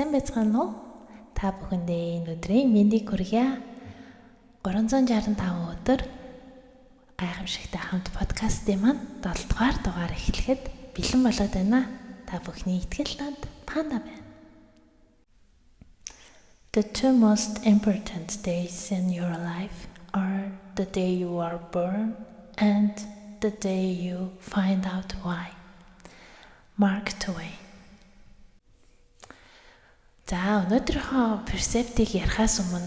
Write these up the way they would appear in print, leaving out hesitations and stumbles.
Сайн байцгаана уу? Та бүхэндээ энэ өдрийн мэндийг хүргье. 365 өдөр гайхамшигтай хамт подкастын маань 7 дугаар дугаар эхлэхэд бэлэн болоод байна. Та бүхний итгэл танд Панда байна. The two most important days in your life are the day you are born and the day you find out why. Mark Twain. За өнөөдрийнхөө перцептийг ярихаас өмнө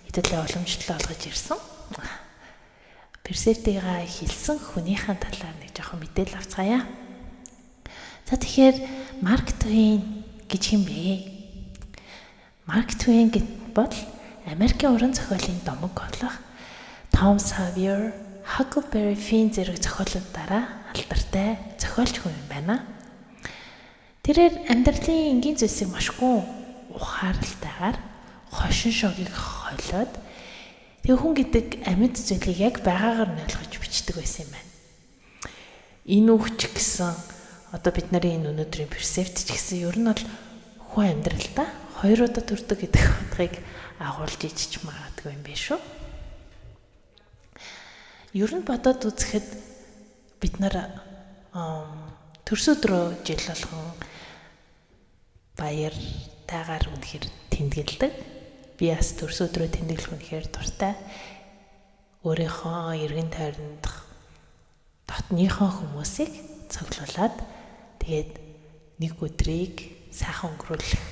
хэдүүлээ уламжлал олгож ирсэн. Перцептигаа хэлсэн хүнийхэн талаар нэг жоохон мэдээлэл авцгаая. За тэгэхээр Марк Твейн гэж хэм бэ? Марк Твейн гэд бол Америкийн уран зохиолын домог болох Том Сойер, Huckleberry Finn зэрэг зохиолуудаараа алдартай зохиолч хүн юм байна. Тэрээр амьдралын энгийн зүйлсийг машгүй ухаарлалтайгаар хошин шогийг хойлоод тэг хүн гэдэг амьд зүйлийг яг байгаагаар нь ойлгож бичдэг байсан юм байна. Энэ үгч гэсэн одоо бид нарын энэ өнөөдрийн перцепт ч гэсэн ер нь бол хүн амьдралдаа хоёр удаа төрдөг гэдэг утгыг агуулж ичж магадгүй юм биш үү? Ер нь бодоод үзэхэд бид нар төрс өдрөө жил болгон баяр таагаар үнэхээр тэмдэглэдэг. Би бас төрс өдрөө тэмдэглэх үнэхээр дуртай. Өөрийнхөө эргэн тойронд дотныхоо хүмүүсийг цуглуулад тэгээд нэг өдрийг сайхан өнгөрүүлэх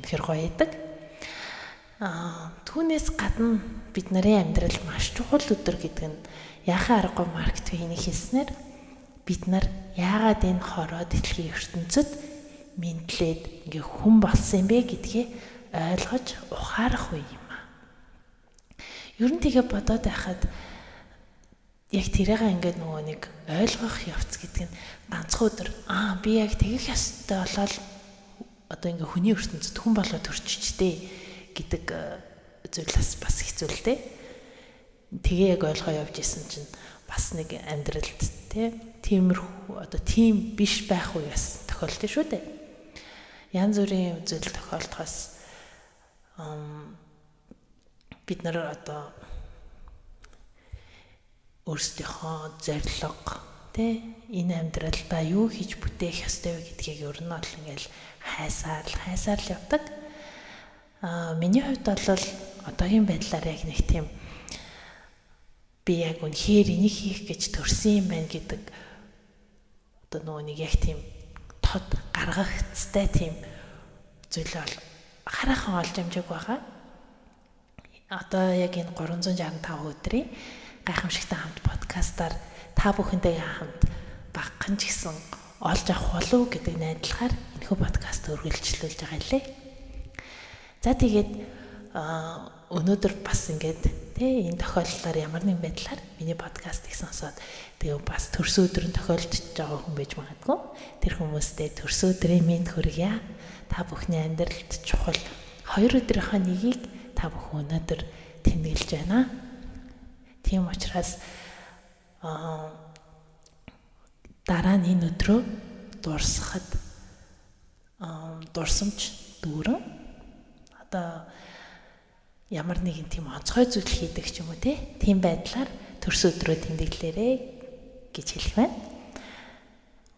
үнэхээр гоё байдаг. Түүнээс гадна бид нарын амьдрал маш чухал өдөр гэдэг нь яхаа аргагүй Марк Твейний хэлснээр бид нар яагаад энэ хороо дэлхийн ертөнцид мэдлээд ингээ хүн болсон юм бэ гэдгийг ойлгож ухаарах үе юм аа. Ер нь тэгээ бодоод байхад яг тэрийг ингээд нөгөө нэг ойлгох явц гэдэг нь ганцхан өдөр би яг тэгэх ёстой болоод одоо ингээ хүний ертөнцид хүн болоод төрчихжтэй гэдэг зүйлээс бас хэцүү л дээ. Тэгээ яг ойлгоо явж исэн чинь бас нэг амьдралд тиймэрхүү одоо тийм биш байх үеэс тохиолдсон шүү дээ. Янз бүрийн үзэл тохиолдохоос бид нар одоо өөрсдийнхөө зорилго энэ амьдралдаа юу хийж бүтээх ёстой вэ гэдгийг ер нь бол ингээл хайсаар л явдаг. Миний хувьд бол одоогийн байдлаар яг нэг тийм би яг үнэхээр энийг хийх гэж төрсөн юм байна гэдэг одоо нөгөө нэг яг тийм тод гаргах хэвчтэй тийм зүйл бол хараахан олж амжаагүй байгаа. Одоо яг энэ 365 өдрийн гайхамшигтай хамт подкастаар та бүхэнтэйгээ хамт багхан ч гэсэн олж авах болов гэдэг найдалгаар энэхүү подкаст үргэлжлүүлж байгаа лээ. За тэгээд өнөөдөр бас ингээд энэ тохиолдлоор ямар нэгэн байдлаар миний подкастыг сонсоод тэгээ бас төрс өдрөнд тохиолдож байгаа хүн байж магадгүй. Тэр хүмүүстээ төрс өдрийн мэнд хүргье. Та бүхний амьдралд чухал 2 өдрийнхөө нэгийг та бүхэн өнөөдөр тэмдэглэж байна. Тийм учраас дараа нь энэ өдрөө дурсахад дурсамж дүүрэн одоо ямар нэгэн тийм онцгой зүйл хийдэг ч юм уу тийм байдлаар төрс өдрөө тэмдэглээрэй гэж хэлэх байна.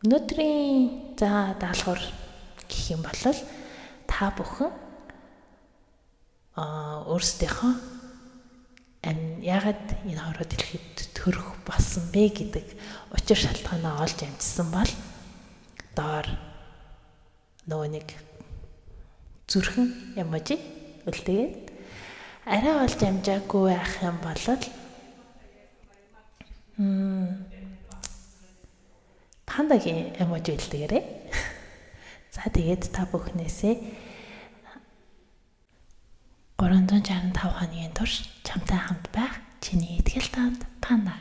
Өнөөдрийн даалгавар гэх юм бол та бүхэн өөрсдийнхөө яагаад энэ хороо дэлхийд төрөх болсон бэ гэдэг учир шалтгаанаа олж амжсан бол доор нөгөө нэг зүрхэн эможи үлдээгээд арай олж амжаагүй байх юм бол пандагийн эможи үлдээгээрэй. За тэгээд та бүхнээсээ 365 хоногийн турш чамтай хамт байх чиний итгэл таанд Панда.